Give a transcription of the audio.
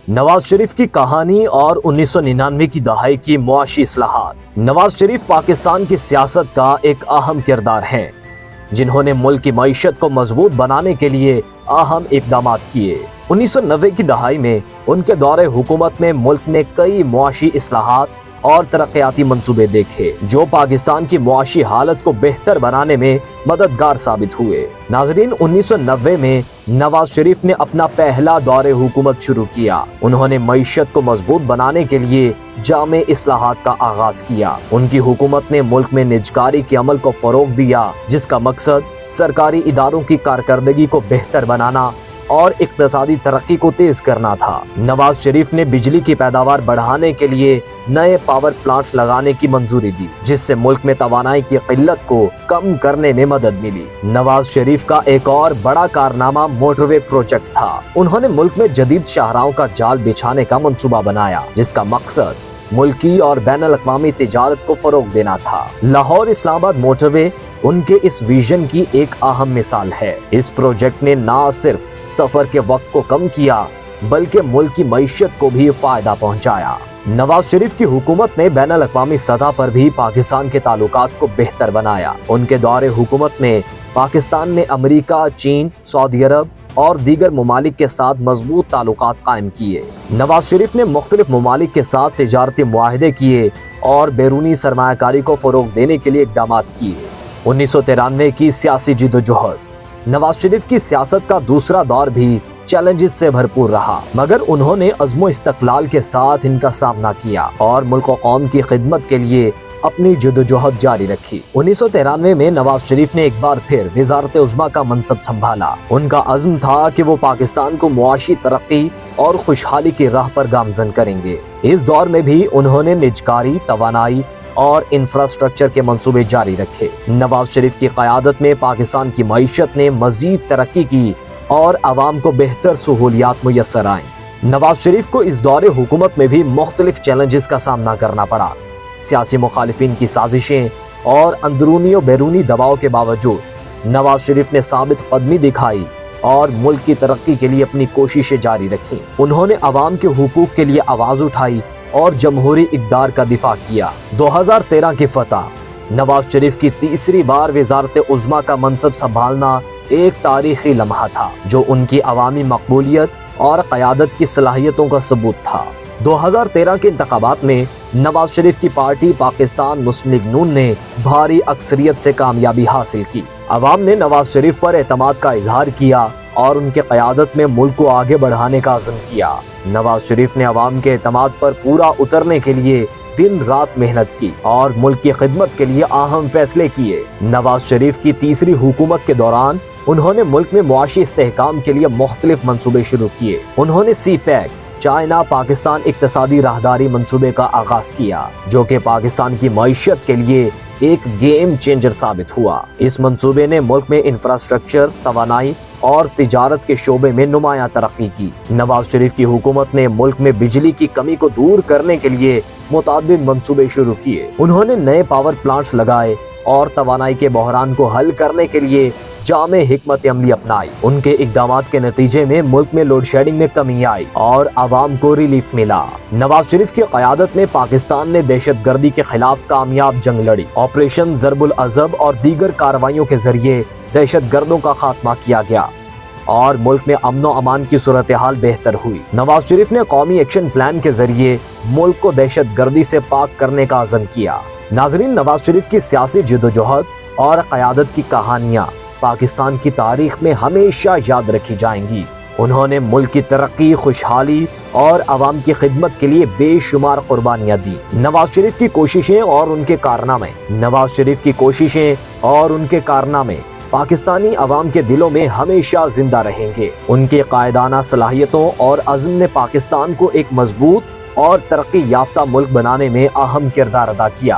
نواز شریف کی کہانی اور 1999 کی دہائی کی معاشی اصلاحات۔ نواز شریف پاکستان کی سیاست کا ایک اہم کردار ہیں، جنہوں نے ملک کی معیشت کو مضبوط بنانے کے لیے اہم اقدامات کیے۔ 1990 کی دہائی میں ان کے دور حکومت میں ملک نے کئی معاشی اصلاحات اور ترقیاتی منصوبے دیکھے جو پاکستان کی معاشی حالت کو بہتر بنانے میں مددگار ثابت ہوئے۔ ناظرین، 1990 میں نواز شریف نے اپنا پہلا دور حکومت شروع کیا۔ انہوں نے معیشت کو مضبوط بنانے کے لیے جامع اصلاحات کا آغاز کیا۔ ان کی حکومت نے ملک میں نجکاری کے عمل کو فروغ دیا، جس کا مقصد سرکاری اداروں کی کارکردگی کو بہتر بنانا اور اقتصادی ترقی کو تیز کرنا تھا۔ نواز شریف نے بجلی کی پیداوار بڑھانے کے لیے نئے پاور پلانٹس لگانے کی منظوری دی، جس سے ملک میں توانائی کی قلت کو کم کرنے میں مدد ملی۔ نواز شریف کا ایک اور بڑا کارنامہ موٹر وے پروجیکٹ تھا۔ انہوں نے ملک میں جدید شاہراہوں کا جال بچھانے کا منصوبہ بنایا، جس کا مقصد ملکی اور بین الاقوامی تجارت کو فروغ دینا تھا۔ لاہور اسلام آباد موٹر وے ان کے اس ویژن کی ایک اہم مثال ہے۔ اس پروجیکٹ نے نہ صرف سفر کے وقت کو کم کیا بلکہ ملک کی معیشت کو بھی فائدہ پہنچایا۔ نواز شریف کی حکومت نے بین الاقوامی سطح پر بھی پاکستان کے تعلقات کو بہتر بنایا۔ ان کے دور حکومت میں پاکستان نے امریکہ، چین، سعودی عرب اور دیگر ممالک کے ساتھ مضبوط تعلقات قائم کیے۔ نواز شریف نے مختلف ممالک کے ساتھ تجارتی معاہدے کیے اور بیرونی سرمایہ کاری کو فروغ دینے کے لیے اقدامات کیے۔ 1993 کی سیاسی جدوجہد۔ نواز شریف کی سیاست کا دوسرا دور بھی چیلنجز سے بھرپور رہا، مگر انہوں نے عزم و استقلال کے ساتھ ان کا سامنا کیا اور ملک و قوم کی خدمت کے لیے اپنی جدوجہد جاری رکھی۔ 1993 میں نواز شریف نے ایک بار پھر وزارت عظمیٰ کا منصب سنبھالا۔ ان کا عزم تھا کہ وہ پاکستان کو معاشی ترقی اور خوشحالی کی راہ پر گامزن کریں گے۔ اس دور میں بھی انہوں نے نجکاری، توانائی اور انفراسٹرکچر کے منصوبے جاری رکھے۔ نواز شریف کی قیادت میں پاکستان کی معیشت نے مزید ترقی کی اور عوام کو بہتر سہولیات میسر آئیں۔ نواز شریف کو اس دور حکومت میں بھی مختلف چیلنجز کا سامنا کرنا پڑا۔ سیاسی مخالفین کی سازشیں اور اندرونی و بیرونی دباؤ کے باوجود نواز شریف نے ثابت قدمی دکھائی اور ملک کی ترقی کے لیے اپنی کوششیں جاری رکھیں۔ انہوں نے عوام کے حقوق کے لیے آواز اٹھائی اور جمہوری اقدار کا دفاع کیا۔ 2013 کی فتح۔ نواز شریف کی تیسری بار وزارت عظمیٰ کا منصب سنبھالنا ایک تاریخی لمحہ تھا، جو ان کی عوامی مقبولیت اور قیادت کی صلاحیتوں کا ثبوت تھا۔ 2013 کے انتخابات میں نواز شریف کی پارٹی پاکستان مسلم لیگ نون نے بھاری اکثریت سے کامیابی حاصل کی۔ عوام نے نواز شریف پر اعتماد کا اظہار کیا اور ان کی قیادت میں ملک کو آگے بڑھانے کا عزم کیا۔ نواز شریف نے عوام کے اعتماد پر پورا اترنے کے لیے دن رات محنت کی اور ملک کی خدمت کے لیے اہم فیصلے کیے۔ نواز شریف کی تیسری حکومت کے دوران انہوں نے ملک میں معاشی استحکام کے لیے مختلف منصوبے شروع کیے۔ انہوں نے سی پیک چائنا پاکستان اقتصادی راہداری منصوبے کا آغاز کیا، جو کہ پاکستان کی معیشت کے لیے ایک گیم چینجر ثابت ہوا۔ اس منصوبے نے ملک میں انفراسٹرکچر، توانائی اور تجارت کے شعبے میں نمایاں ترقی کی۔ نواز شریف کی حکومت نے ملک میں بجلی کی کمی کو دور کرنے کے لیے متعدد منصوبے شروع کیے۔ انہوں نے نئے پاور پلانٹس لگائے اور توانائی کے بحران کو حل کرنے کے لیے جامع حکمت عملی اپنائی۔ ان کے اقدامات کے نتیجے میں ملک میں لوڈ شیڈنگ میں کمی آئی اور عوام کو ریلیف ملا۔ نواز شریف کی قیادت میں پاکستان نے دہشت گردی کے خلاف کامیاب جنگ لڑی۔ آپریشن ضرب العضب اور دیگر کارروائیوں کے ذریعے دہشت گردوں کا خاتمہ کیا گیا اور ملک میں امن و امان کی صورتحال بہتر ہوئی۔ نواز شریف نے قومی ایکشن پلان کے ذریعے ملک کو دہشت گردی سے پاک کرنے کا عزم کیا۔ ناظرین، نواز شریف کی سیاسی جدوجہد اور قیادت کی کہانیاں پاکستان کی تاریخ میں ہمیشہ یاد رکھی جائیں گی۔ انہوں نے ملک کی ترقی، خوشحالی اور عوام کی خدمت کے لیے بے شمار قربانیاں دی۔ نواز شریف کی کوششیں اور ان کے کارنامے پاکستانی عوام کے دلوں میں ہمیشہ زندہ رہیں گے۔ ان کے قائدانہ صلاحیتوں اور عزم نے پاکستان کو ایک مضبوط اور ترقی یافتہ ملک بنانے میں اہم کردار ادا کیا۔